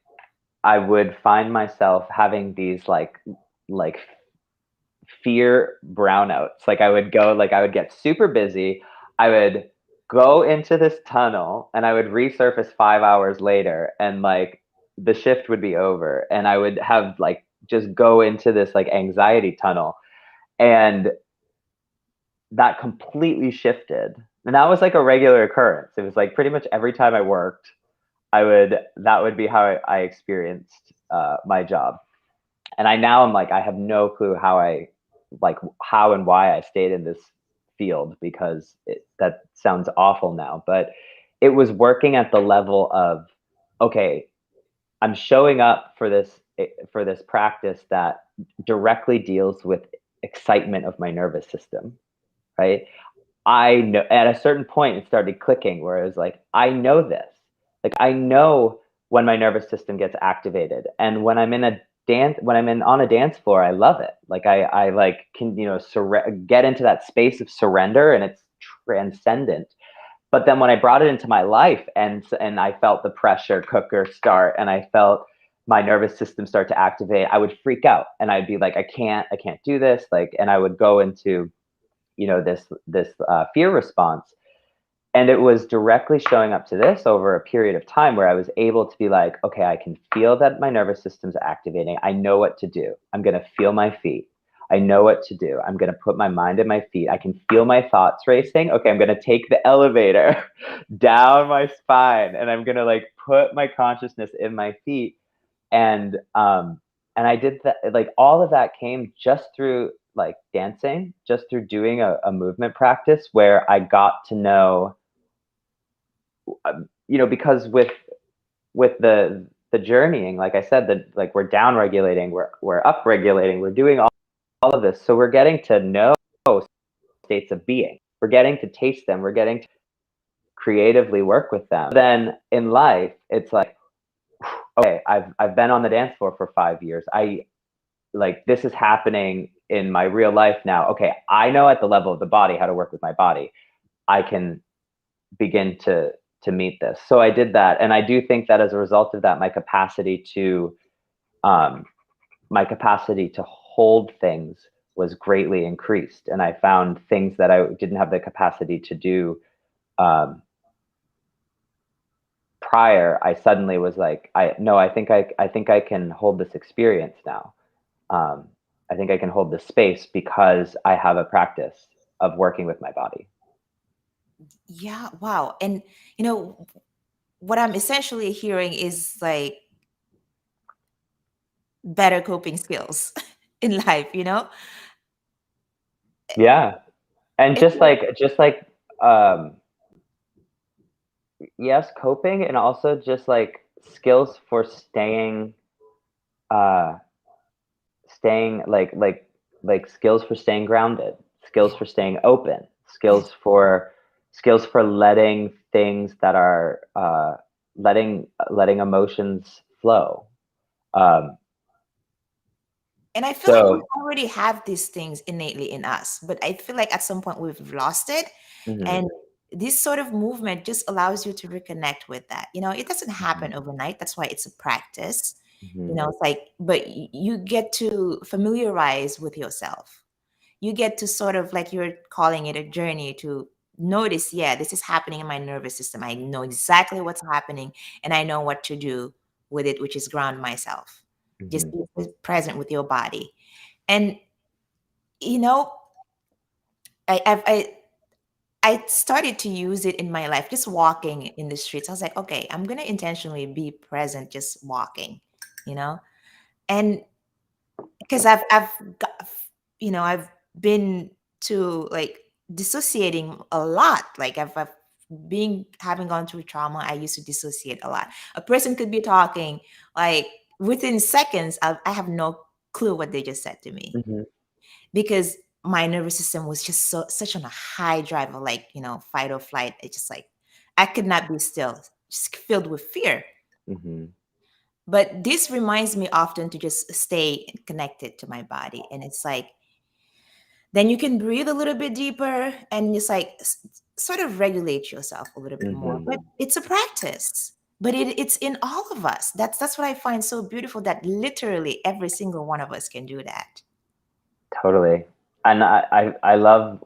I would find myself having these like fear brownouts. Like I would get super busy. I would go into this tunnel and I would resurface 5 hours later, and like the shift would be over, and I would have like just go into this like anxiety tunnel. And that completely shifted. And that was like a regular occurrence. It was like pretty much every time I worked, that would be how I experienced, my job. And I now am like, I have no clue how and why I stayed in this field, because that sounds awful now, but it was working at the level of, okay, I'm showing up for this practice that directly deals with excitement of my nervous system, right? I know at a certain point it started clicking where it was like, I know this. Like I know when my nervous system gets activated, and when I'm in a when I'm on a dance floor, I love it. Like I like can, get into that space of surrender, and it's transcendent. But then when I brought it into my life, and I felt the pressure cooker start, and I felt my nervous system start to activate, I would freak out, and I'd be like, I can't do this. Like, and I would go into, this fear response. And it was directly showing up to this over a period of time where I was able to be like, okay, I can feel that my nervous system's activating. I know what to do. I'm going to feel my feet. I know what to do. I'm going to put my mind at my feet. I can feel my thoughts racing. Okay, I'm going to take the elevator down my spine, and I'm going to like put my consciousness in my feet. And I did that. Like, all of that came just through like dancing, just through doing a movement practice where I got to know, because with the journeying, like I said, that like we're down regulating, we're up regulating, we're doing all of this. So we're getting to know states of being. We're getting to taste them. We're getting to creatively work with them. Then in life, it's like, okay, I've been on the dance floor for 5 years. I like, this is happening in my real life now. Okay, I know at the level of the body how to work with my body. I can begin to meet this. So I did that, and I do think that as a result of that, um, my capacity to hold things was greatly increased, and I found things that I didn't have the capacity to do um, prior. I suddenly was like, I think I can hold this experience now. Um, I think I can hold this space because I have a practice of working with my body. Yeah, wow. And you know what I'm essentially hearing is like better coping skills in life, you know? Yeah, and It's just like um, yes, coping, and also just like skills for uh staying, like skills for staying grounded, skills yeah, for staying open, yeah. skills for letting things that are letting emotions flow. um And I feel like we so already have these things innately in us, but I feel like at some point we've lost it. mhm, And this sort of movement just allows you to reconnect with that. You know, it doesn't mhm, happen overnight. That's why it's a practice. You mhm, know, it's like, but you get to familiarize with yourself. You get to sort of like you're calling it a journey to notice, yeah, this is happening in my nervous system. I know exactly what's happening and I know what to do with it, which is ground myself. Just mhm, be present with your body. And you know, I I've, I started to use it in my life, just walking in the streets. I was like, okay, I'm gonna intentionally be present, just walking, you know, and because I've been to like dissociating a lot. Like I've being having gone through trauma, I used to dissociate a lot. A person could be talking like within seconds, I have no clue what they just said to me mhm, because my nervous system was just such on a high drive of like fight or flight. It's just like I could not be still, just filled with fear. mhm, But this reminds me often to just stay connected to my body, and it's like then you can breathe a little bit deeper and just like sort of regulate yourself a little bit more. But mhm. it's a practice. But it's in all of us. That's what I find so beautiful, that literally every single one of us can do that. Totally. And I love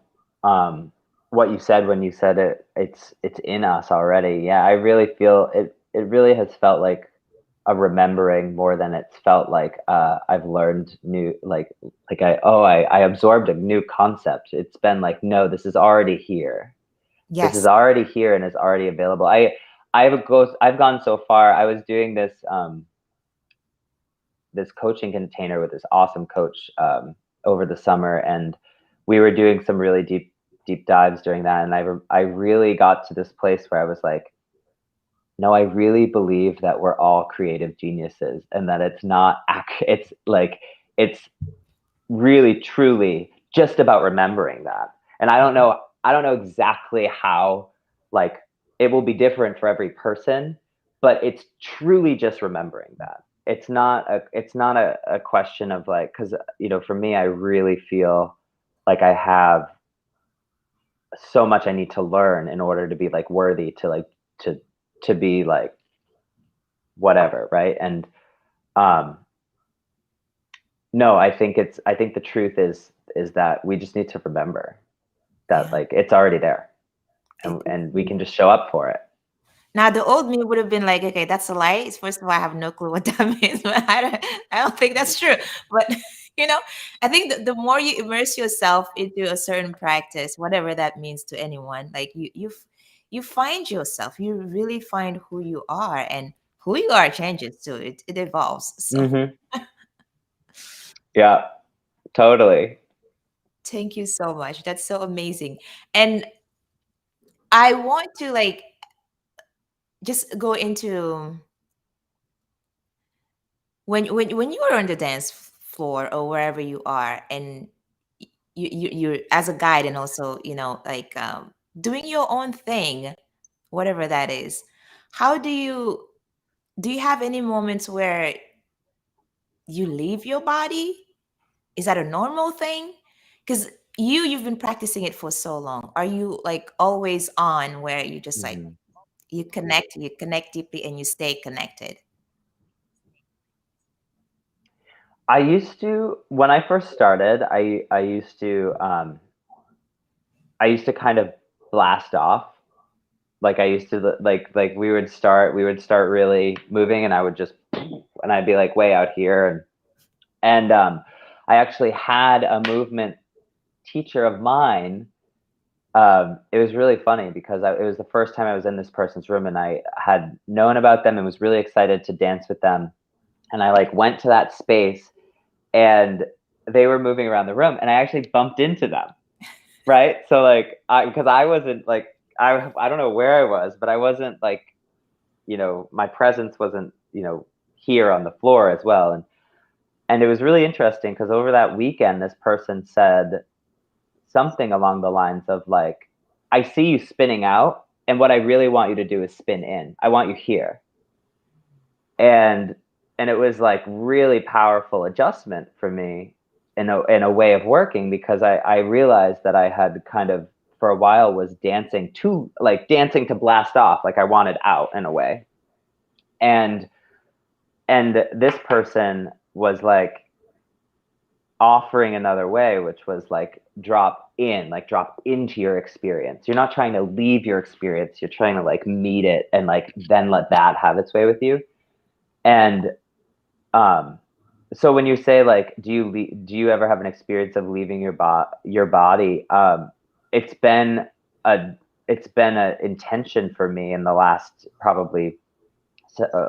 what you said when you said it's in us already. Yeah, I really feel it really has felt like a remembering more than it's felt like I've learned new, like I absorbed a new concept. It's been like, no, this is already here. This is Yes. already here and is already available. I've gone so far. I was doing this coaching container with this awesome coach over the summer, and we were doing some really deep dives during that. And I really got to this place where I was like, no, I really believe that we're all creative geniuses, and that it's not it's like it's really truly just about remembering that. And I don't know exactly how, like, it will be different for every person, but it's truly just remembering that. it's not a question of like, because for me, I really feel like I have so much I need to learn in order to be like worthy to like to to be like whatever, right? And um no, I think the truth is that we just need to remember that Yeah. like it's already there, It, and we can just show up for it. now the old me would have been like, okay, that's a lie. First of all, I have no clue what that means, but I don't think that's true. But you know, I think the more you immerse yourself into a certain practice, whatever that means to anyone, like you find yourself. You really find who you are, and who you are changes too. It evolves. So Hmm. Yeah, totally. thank you so much. That's so amazing. And I want to like just go into when you are on the dance floor or wherever you are, and you as a guide, and also like doing your own thing, whatever that is. How do you have any moments where you leave your body? Is that a normal thing? Because you've been practicing it for so long. Are you like always on, where you just like Hmm. you connect deeply and you stay connected? I used to, when I first started, I used to kind of blast off. Like I used to like we would start really moving, and I would just and I'd be like way out here, and I actually had a movement teacher of mine. It was really funny because it was the first time I was in this person's room, and I had known about them and was really excited to dance with them. And I like went to that space, and they were moving around the room, and I actually bumped into them. Right? So like because I wasn't like I don't know where I was, but I wasn't like my presence wasn't here on the floor as well. And it was really interesting because over that weekend, this person said something along the lines of like, I see you spinning out, and what I really want you to do is spin in. I want you here. And it was like really powerful adjustment for me in a way of working, because I realized that I had kind of for a while was dancing to blast off, like I wanted out in a way. And and this person was like offering another way, which was like drop into your experience. You're not trying to leave your experience, you're trying to like meet it, and like then let that have its way with you. And um so when you say like, do you ever have an experience of leaving your body, it's been a it's been a intention for me in the last probably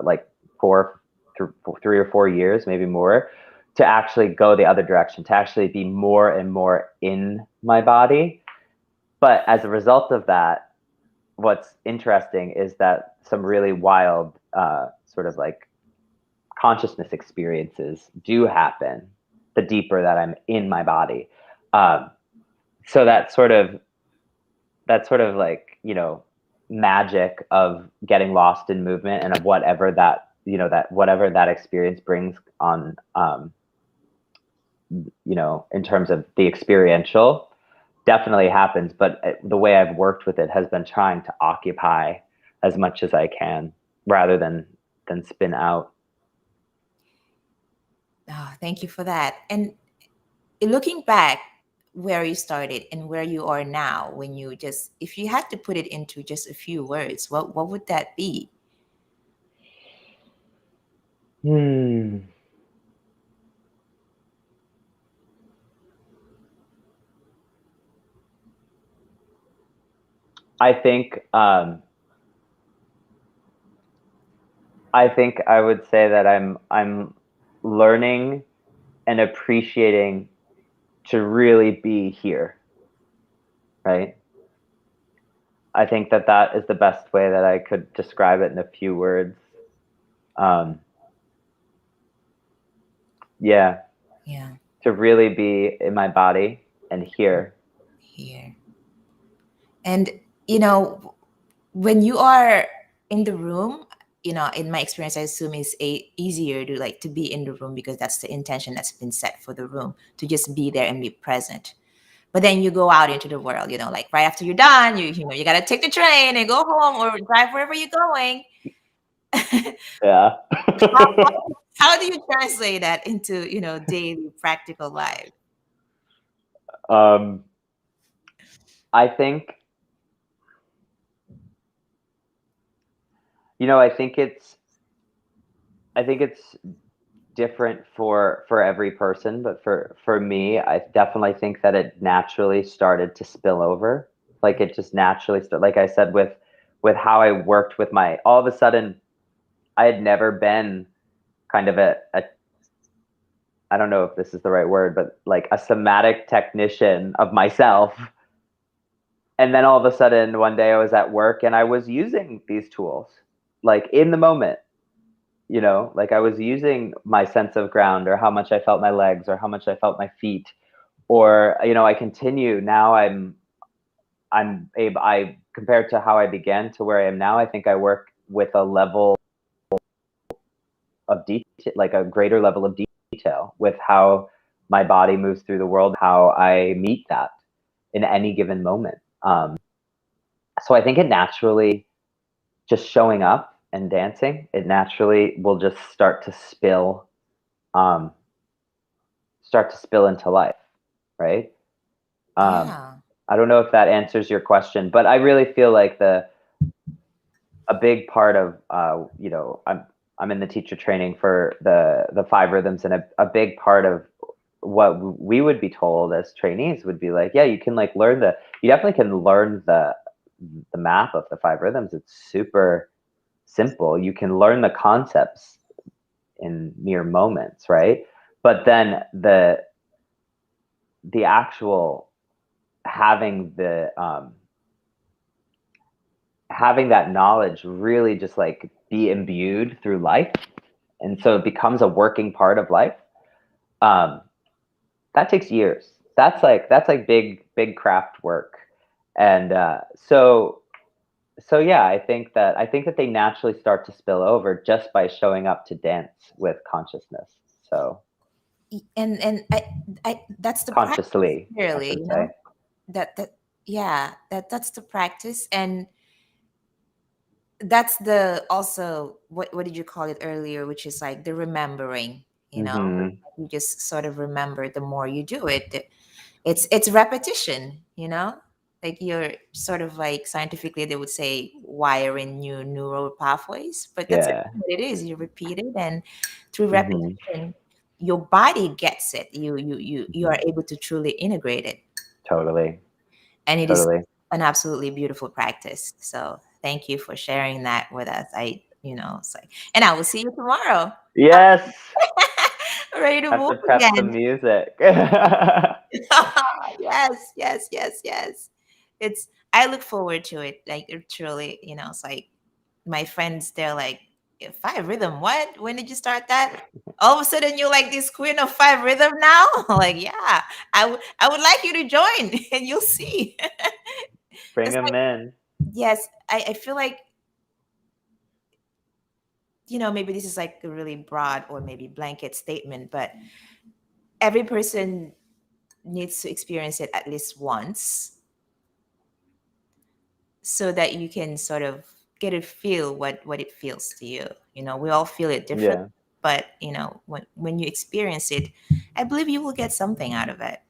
like four, 3 or 4 years, maybe more, to actually go the other direction, to actually be more and more in my body. But as a result of that, what's interesting is that some really wild sort of like consciousness experiences do happen the deeper that I'm in my body. Um, so that sort of like magic of getting lost in movement, and of whatever that experience brings on, in terms of the experiential, definitely happens. But the way I've worked with it has been trying to occupy as much as I can, rather than spin out. Oh, thank you for that. And looking back, where you started and where you are now, when you just, if you had to put it into just a few words, what would that be? Hmm. I think I would say that I'm learning and appreciating to really be here, right? I think that is the best way that I could describe it in a few words. Um, yeah, Yeah, to really be in my body and here. here. And you know, when you are in the room, in my experience, I assume it's easier to like to be in the room because that's the intention that's been set for the room, to just be there and be present. But then you go out into the world, like right after you're done, you got to take the train and go home or drive wherever you're going. Yeah. how, how do you translate that into, daily practical life? um, I think, I think it's different for every person, but for me, I definitely think that it naturally started to spill over. Like it just naturally started. Like I said, with how I worked with my, all of a sudden, I had never been kind of a I don't know if this is the right word, but like a somatic technician of myself. And then all of a sudden, one day I was at work and I was using these tools, like in the moment, like I was using my sense of ground or how much I felt my legs or how much I felt my feet. Or, I continue now. I'm able, I compared to how I began to where I am now, I think I work with a level of detail, like a greater level of detail with how my body moves through the world, how I meet that in any given moment. So I think it naturally, just showing up and dancing, it naturally will just um, start to spill into life, right? Um, Yeah. I don't know if that answers your question, but I really feel like a big part of I'm in the teacher training for the five rhythms, and a big part of what we would be told as trainees would be like, yeah, you can like you definitely can learn the map of the five rhythms. It's super simple. You can learn the concepts in mere moments, right? But then the actual having having that knowledge really just like be imbued through life, and so it becomes a working part of life. um that takes years. That's like big craft work. And so yeah, I think that they naturally start to spill over just by showing up to dance with consciousness. So And I that's the practice, consciously, I really, should say. that yeah, that's the practice. And that's the also, what did you call it earlier, which is like the remembering, Hmm. you just sort of remember the more you do it. It's repetition, like you're sort of like scientifically they would say wiring new neural pathways, but that's Yeah. exactly what it is. You repeat it, and through Hmm. repetition your body gets it. You are able to truly integrate it, Totally. and it is Totally. an absolutely beautiful practice. So thank you for sharing that with us. It's like, and I will see you tomorrow. Yes. Ready to Have move to prep again. some music. Yes, yes, yes, yes. I look forward to it. Like it truly, it's like my friends, they're like, five rhythm, what? When did you start that? All of a sudden you're like this queen of five rhythm now? Like, yeah, I would like you to join and you'll see. Bring It's them like, in. yes, I feel like, maybe this is like a really broad or maybe blanket statement, but every person needs to experience it at least once so that you can sort of get a feel what it feels to you. We all feel it different, Yeah. but when you experience it, I believe you will get something out of it.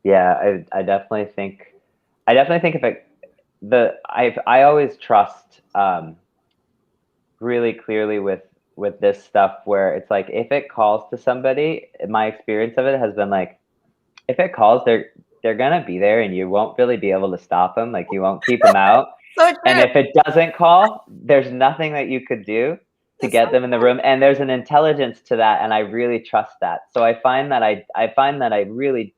Yeah, I definitely think if it the I always trust really clearly with this stuff, where it's like if it calls to somebody, my experience of it has been like, if it calls, they're gonna be there, and you won't really be able to stop them. Like you won't keep them out. So And true. if it doesn't call, there's nothing that you could do to That's so get them in the room. And there's an intelligence to that, and I really trust that. So I find that I really,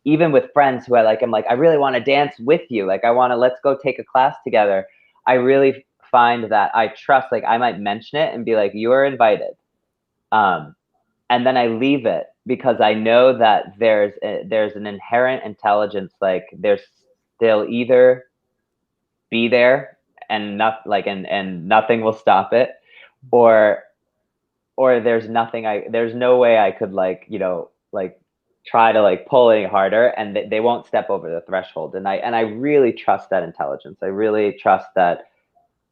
even with friends who I'm like, I really want to dance with you. Like I want to, let's go take a class together. I really find that I trust. Like I might mention it and be like, you are invited. Um, and then I leave it because I know that there's an inherent intelligence. Like they'll either be there and not like and nothing will stop it, or there's no way I could like, like try to like pull any harder, and they won't step over the threshold. And I really trust that intelligence. I really trust that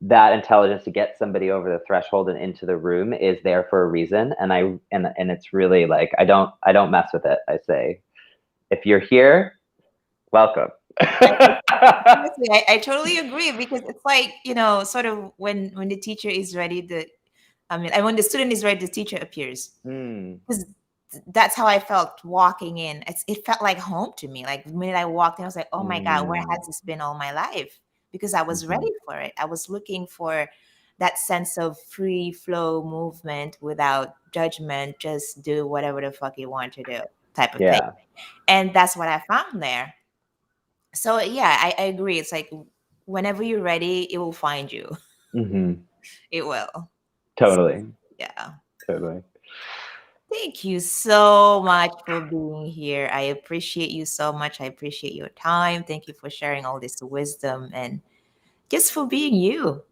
intelligence to get somebody over the threshold and into the room is there for a reason. And it's really like I don't mess with it. I say, if you're here, welcome. Honestly, I totally agree because it's like, sort of when the teacher is ready, and when the student is ready, the teacher appears. Mm, Because that's how I felt walking in. It felt like home to me. Like the minute I walked in, I was like, oh my God, where mm, has this been all my life? Because I was mhm. ready for it. I was looking for that sense of free flow movement without judgment, just do whatever the fuck you want to do type of thing. Yeah. And that's what I found there. So yeah, I agree. It's like whenever you're ready, it will find you. Hmm. It will. So, Totally. yeah. Totally. Thank you so much for being here. I appreciate you so much. I appreciate your time. Thank you for sharing all this wisdom and just for being you.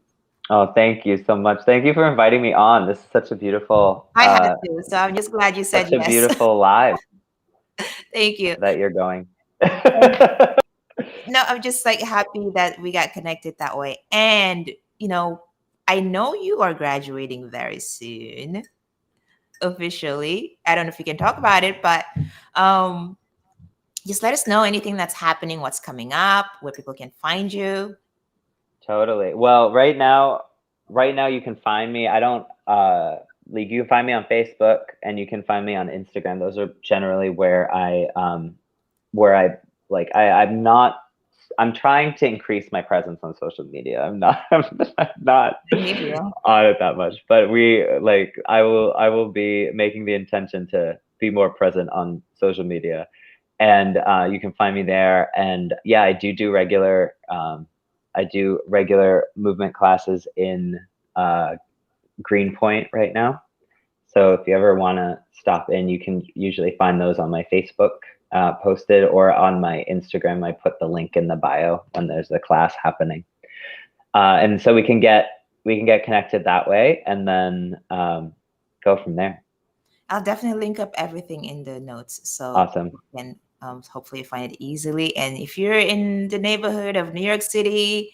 Oh, thank you so much. Thank you for inviting me on. This is I had to, so I'm just glad you said such a yes. beautiful live Thank you. that you're going. And no, I'm just like happy that we got connected that way. And, you know, I know you are graduating very soon, officially. I don't know if you can talk about it, but um, just let us know anything that's happening, what's coming up, where people can find you. Totally. Well, right now you can find me. I don't like, you can find me on Facebook and you can find me on Instagram. Those are generally where I like I'm not I'm trying to increase my presence on social media. I'm not I hear you. on it that much, but I will be making the intention to be more present on social media, and you can find me there. And yeah, I do regular movement classes in uh, Greenpoint right now. So if you ever want to stop in, you can usually find those on my Facebook posted, or on my Instagram. I put the link in the bio when there's a class happening, and so we can get connected that way, and then go from there. I'll definitely link up everything in the notes so Awesome. you can hopefully find it easily. And if you're in the neighborhood of New York City,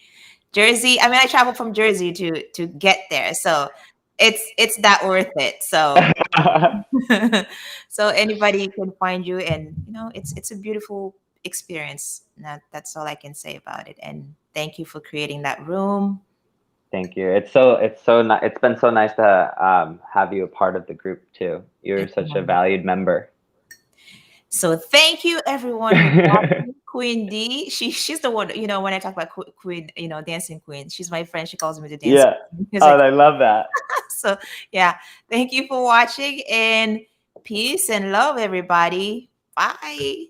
Jersey, I mean, I traveled from Jersey to get there, so it's that worth it. So so anybody can find you, and it's a beautiful experience. That's all I can say about it. And thank you for creating that room. Thank you. It's been so nice to have you a part of the group too. You're It's such a wonderful. valued member. So thank you everyone who's watching. Queen D, she's the one, when I talk about Queen, dancing queen, she's my friend. She calls me the dancing Yeah. queen. It's Oh, like, I love that. so yeah, thank you for watching, and peace and love everybody. Bye.